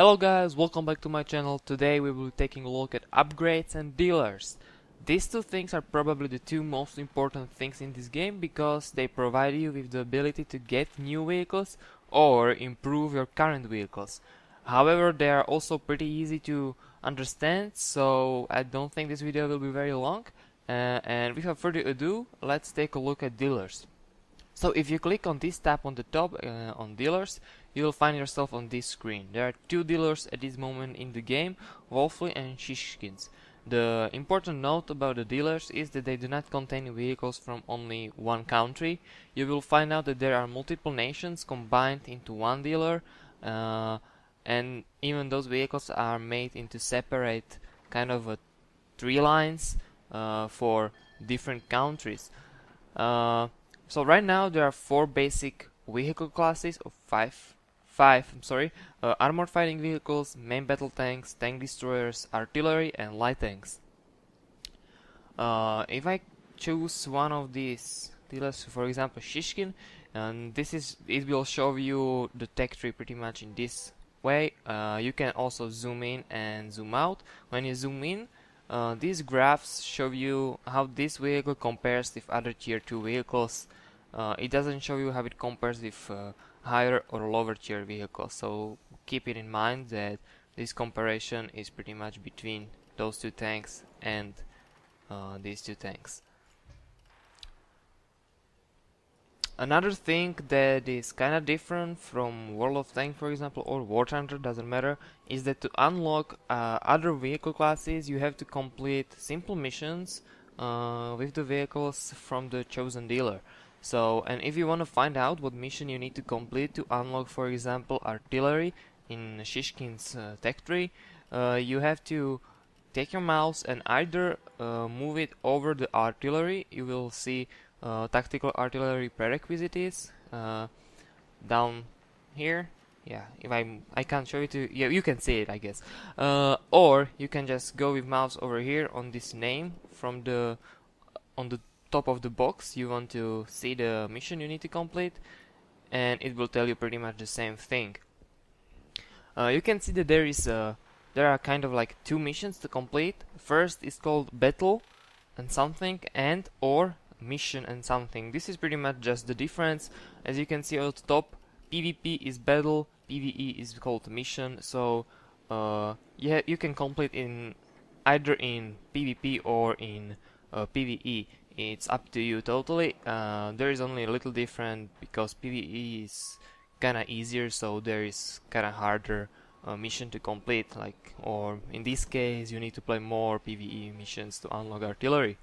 Hello guys, welcome back to my channel. Today we will be taking a look at upgrades and dealers. These two things are probably the two most important things in this game because they provide you with the ability to get new vehicles or improve your current vehicles. However, they are also pretty easy to understand, so I don't think this video will be very long. And without further ado, let's take a look at dealers. So if you click on this tab on the top on dealers, you will find yourself on this screen. There are two dealers at this moment in the game, Wolfly and Shishkins. The important note about the dealers is that they do not contain vehicles from only one country. You will find out that there are multiple nations combined into one dealer, and even those vehicles are made into separate kind of tree lines for different countries. So right now there are four basic vehicle classes of five. Armored fighting vehicles, main battle tanks, tank destroyers, artillery, and light tanks. If I choose one of these dealers, for example Shishkin, and it will show you the tech tree pretty much in this way. You can also zoom in and zoom out. When you zoom in, these graphs show you how this vehicle compares with other tier 2 vehicles. It doesn't show you how it compares with higher or lower tier vehicles, so keep it in mind that this comparison is pretty much between those two tanks and these two tanks. Another thing that is kinda different from World of Tanks, for example, or War Thunder, doesn't matter, is that to unlock other vehicle classes you have to complete simple missions with the vehicles from the chosen dealer. So, and if you want to find out what mission you need to complete to unlock, for example, artillery in Shishkin's tech tree, you have to take your mouse and either move it over the artillery. You will see tactical artillery prerequisites down here. Yeah, if I can't show it to you, you can see it, I guess. Or you can just go with mouse over here on this name from the on the top of the box. You want to see the mission you need to complete, and it will tell you pretty much the same thing. You can see that there are kind of like two missions to complete. First is called battle and something, and or mission and something. This is pretty much just the difference. As you can see at the top, PvP is battle, PvE is called mission. So yeah, you can complete in either in PvP or in PvE. It's up to you totally. There is only a little different because PvE is kinda easier, so there is kinda harder mission to complete, like, or in this case you need to play more PvE missions to unlock artillery.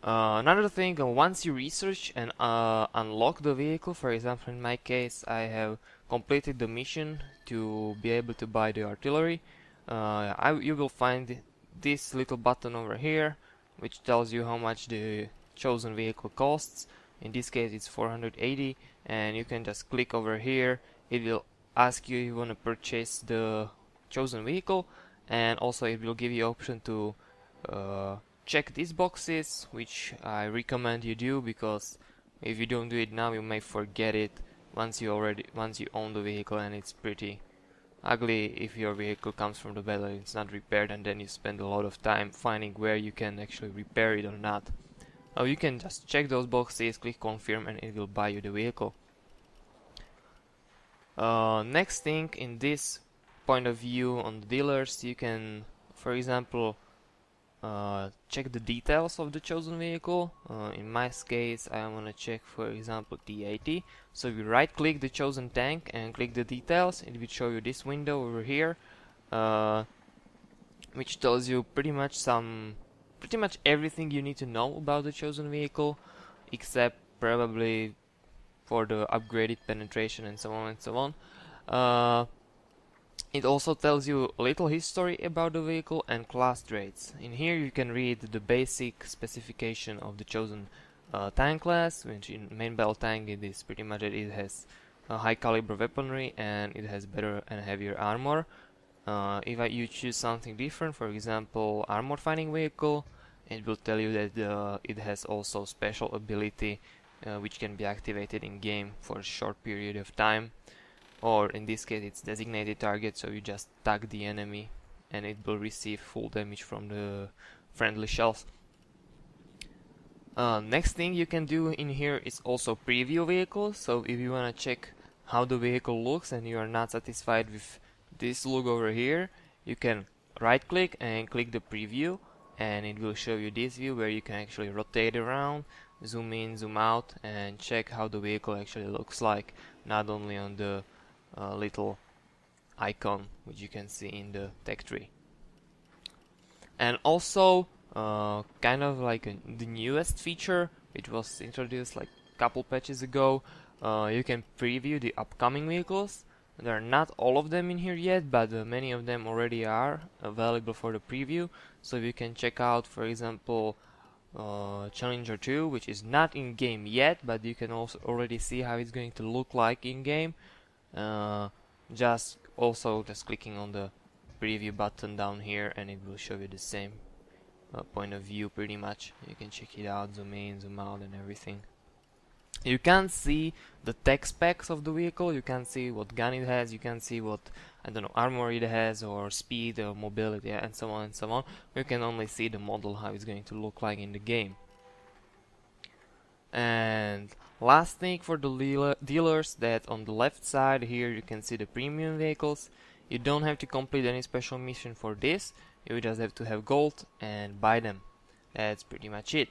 Another thing, once you research and unlock the vehicle, for example in my case I have completed the mission to be able to buy the artillery, you will find this little button over here which tells you how much the chosen vehicle costs. In this case it's 480, and you can just click over here. It will ask you if you want to purchase the chosen vehicle, and also it will give you option to check these boxes, which I recommend you do, because if you don't do it now you may forget it once you own the vehicle, and it's pretty ugly if your vehicle comes from the battle and it's not repaired, and then you spend a lot of time finding where you can actually repair it or not. You can just check those boxes, click confirm, and it will buy you the vehicle. Next thing, in this point of view on the dealers, you can, for example, check the details of the chosen vehicle. In my case I want to check, for example, T80. So you right click the chosen tank and click the details. It will show you this window over here, which tells you pretty much everything you need to know about the chosen vehicle, except probably for the upgraded penetration and so on and so on. It also tells you a little history about the vehicle and class traits. In here you can read the basic specification of the chosen tank class, which in main battle tank it is pretty much that it has high caliber weaponry and it has better and heavier armor. If you choose something different, for example armored fighting vehicle, it will tell you that it has also special ability which can be activated in game for a short period of time. or in this case it's designated target, so you just tag the enemy and it will receive full damage from the friendly shells. Next thing you can do in here is also preview vehicles. So if you want to check how the vehicle looks and you are not satisfied with this look over here, you can right click and click the preview, and it will show you this view where you can actually rotate around, zoom in, zoom out, and check how the vehicle actually looks like, not only on the little icon which you can see in the tech tree. And also kind of like the newest feature, which was introduced like a couple patches ago, you can preview the upcoming vehicles. There are not all of them in here yet, but many of them already are available for the preview. So you can check out, for example, Challenger 2, which is not in game yet, but you can also already see how it's going to look like in game. Just clicking on the preview button down here, and it will show you the same point of view pretty much. You can check it out, zoom in, zoom out, and everything. You can see the tech specs of the vehicle, you can see what gun it has, you can see what, I don't know, armor it has, or speed, or mobility, and so on and so on. You can only see the model, how it's going to look like in the game. And last thing for the dealers, that on the left side here you can see the premium vehicles. You don't have to complete any special mission for this, you just have to have gold and buy them. That's pretty much it.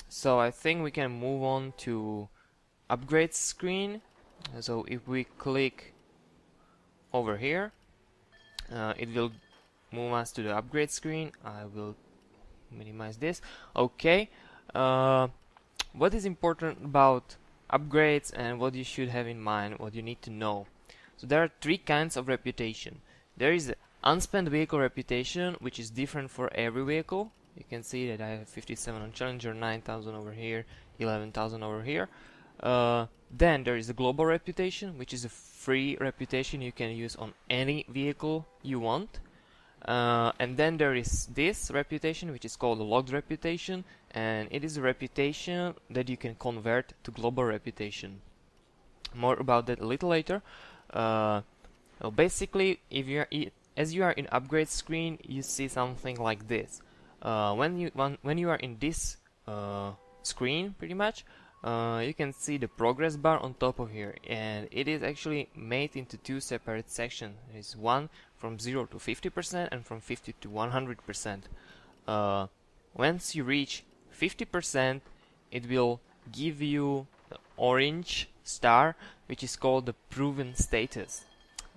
So I think we can move on to upgrades screen. So if we click over here, it will move us to the upgrade screen. I will minimize this. Okay, what is important about upgrades and what you should have in mind, what you need to know? So there are three kinds of reputation. There is unspent vehicle reputation, which is different for every vehicle. You can see that I have 57 on Challenger, 9,000 over here, 11,000 over here. Then there is the global reputation, which is a free reputation you can use on any vehicle you want. And then there is this reputation, which is called the logged reputation, and it is a reputation that you can convert to global reputation. More about that a little later. Well, basically, as you are in upgrade screen, you see something like this. When you are in this screen, pretty much, you can see the progress bar on top of here, and it is actually made into two separate sections. There is one from 0 to 50% and from 50 to 100%. Once you reach 50%, it will give you the orange star, which is called the proven status.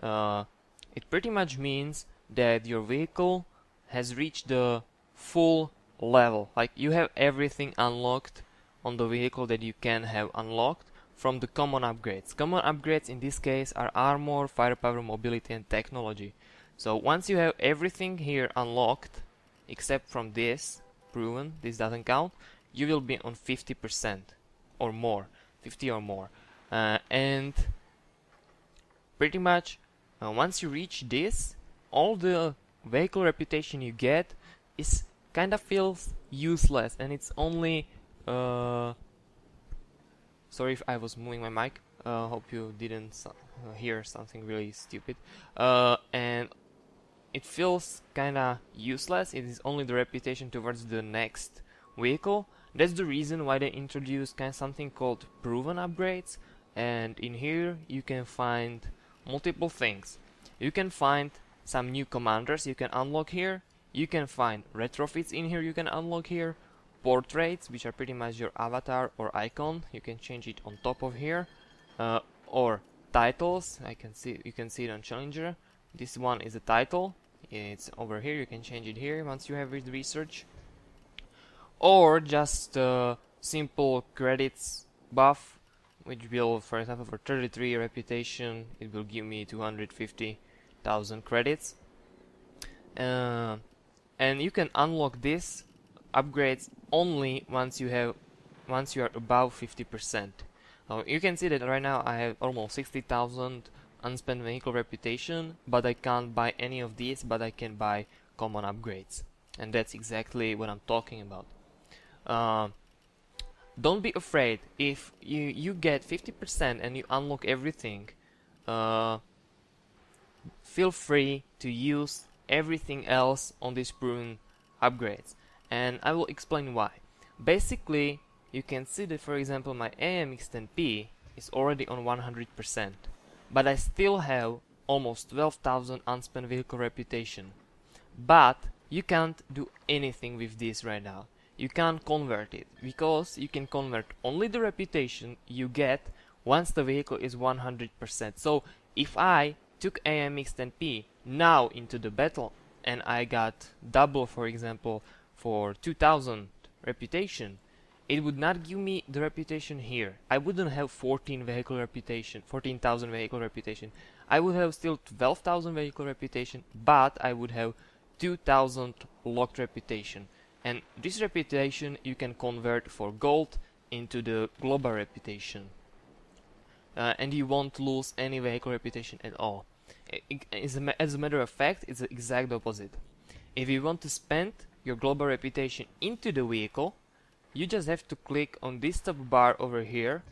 It pretty much means that your vehicle has reached the full level, like you have everything unlocked on the vehicle that you can have unlocked from the common upgrades. Common upgrades in this case are armor, firepower, mobility, and technology. So once you have everything here unlocked, except from this proven, this doesn't count, you will be on 50% or more, 50 or more. And pretty much once you reach this, all the vehicle reputation you get is kind of feels useless, and it's only sorry if I was moving my mic, hope you didn't hear something really stupid. And it feels kinda useless. It is only the reputation towards the next vehicle. That's the reason why they introduced something called proven upgrades, and in here you can find multiple things. You can find some new commanders you can unlock here. You can find retrofits in here you can unlock here. Portraits, which are pretty much your avatar or icon, you can change it on top of here. Or titles, you can see it on Challenger. This one is a title, it's over here, you can change it here once you have read research. Or just simple credits buff, which will, for example, for 33 reputation, it will give me 250,000 credits. And you can unlock this upgrades only once you are above 50%. You can see that right now I have almost 60,000 unspent vehicle reputation, but I can't buy any of these, but I can buy common upgrades, and that's exactly what I'm talking about. don't be afraid. If you get 50% and you unlock everything, feel free to use everything else on these proven upgrades, and I will explain why. Basically, you can see that, for example, my AMX10P is already on 100%, but I still have almost 12,000 unspent vehicle reputation. But you can't do anything with this right now. You can't convert it, because you can convert only the reputation you get once the vehicle is 100%. So if I took AMX10P now into the battle and I got double, for example, for 2000 reputation, it would not give me the reputation here. I wouldn't have 14,000 vehicle reputation. I would have still 12,000 vehicle reputation, but I would have 2000 locked reputation. And this reputation you can convert for gold into the global reputation. And you won't lose any vehicle reputation at all. As a matter of fact, it's the exact opposite. If you want to spend your global reputation into the vehicle, you just have to click on this top bar over here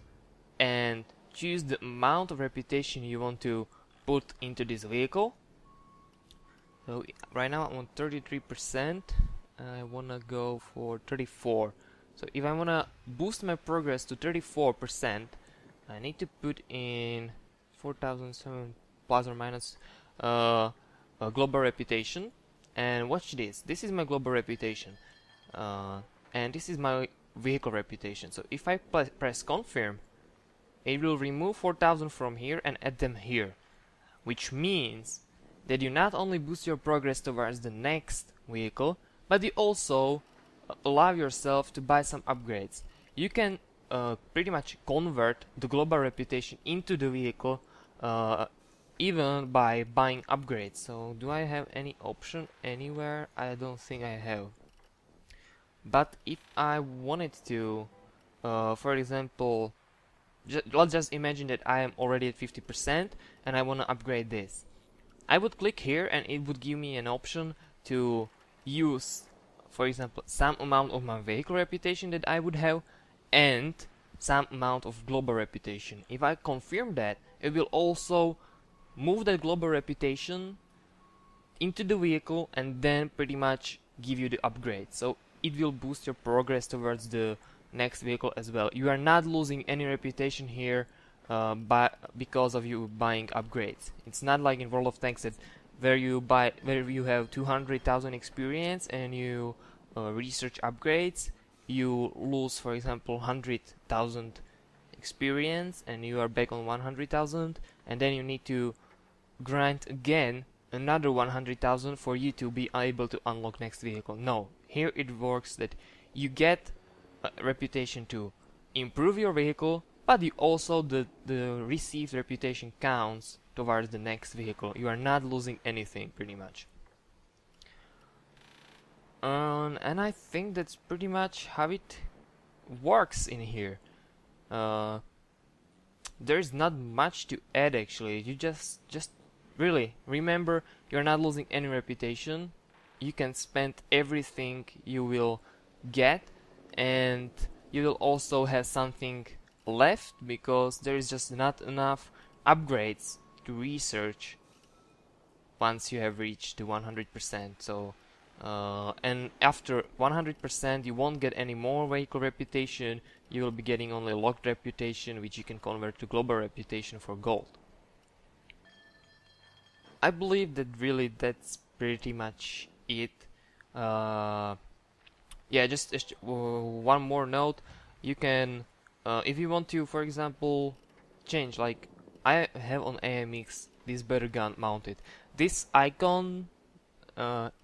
and choose the amount of reputation you want to put into this vehicle. So right now I'm on 33%. I wanna go for 34. So if I wanna boost my progress to 34%, I need to put in 4,007 plus or minus a global reputation. And watch this. This is my global reputation, and this is my vehicle reputation. So if I press confirm, it will remove 4,000 from here and add them here, which means that you not only boost your progress towards the next vehicle, but you also allow yourself to buy some upgrades. You can pretty much convert the global reputation into the vehicle even by buying upgrades. So do I have any option anywhere? I don't think I have. But if I wanted to, for example, let's just imagine that I am already at 50% and I want to upgrade this. I would click here and it would give me an option to use, for example, some amount of my vehicle reputation that I would have and some amount of global reputation. If I confirm that, it will also move that global reputation into the vehicle and then pretty much give you the upgrade. So it will boost your progress towards the next vehicle as well. You are not losing any reputation here because of you buying upgrades. It's not like in World of Tanks that where you have 200,000 experience and you research upgrades, you lose, for example, 100,000 experience and you are back on 100,000, and then you need to grind again another 100,000 for you to be able to unlock next vehicle. No, here it works that you get a reputation to improve your vehicle, but you also the received reputation counts towards the next vehicle. You are not losing anything pretty much. And I think that's pretty much how it works in here. There's not much to add actually. You just really remember, you're not losing any reputation. You can spend everything you will get, and you will also have something left because there is just not enough upgrades to research once you have reached the 100%. So and after 100% you won't get any more vehicle reputation. You will be getting only locked reputation, which you can convert to global reputation for gold. I believe that really that's pretty much it. Yeah, just one more note. You can if you want to, for example, change, like I have on AMX this better gun mounted. This icon,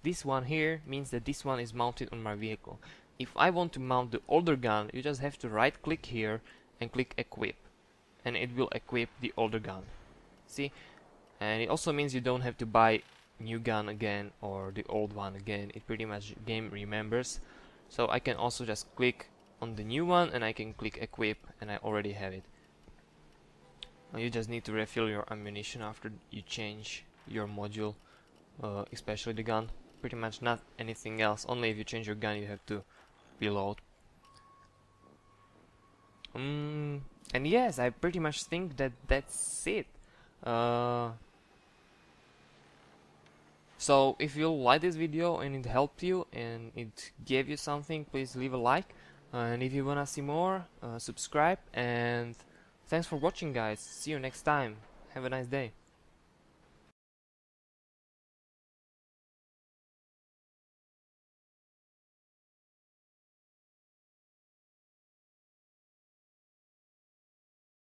this one here, means that this one is mounted on my vehicle. If I want to mount the older gun, you just have to right click here and click equip, and it will equip the older gun. See? And it also means you don't have to buy new gun again or the old one again. It pretty much game remembers. So I can also just click on the new one and I can click equip and I already have it. You just need to refill your ammunition after you change your module, especially the gun. Pretty much not anything else. Only if you change your gun you have to reload. And yes, I pretty much think that that's it. So if you like this video and it helped you and it gave you something, please leave a like. And if you wanna see more, subscribe. And thanks for watching, guys. See you next time. Have a nice day.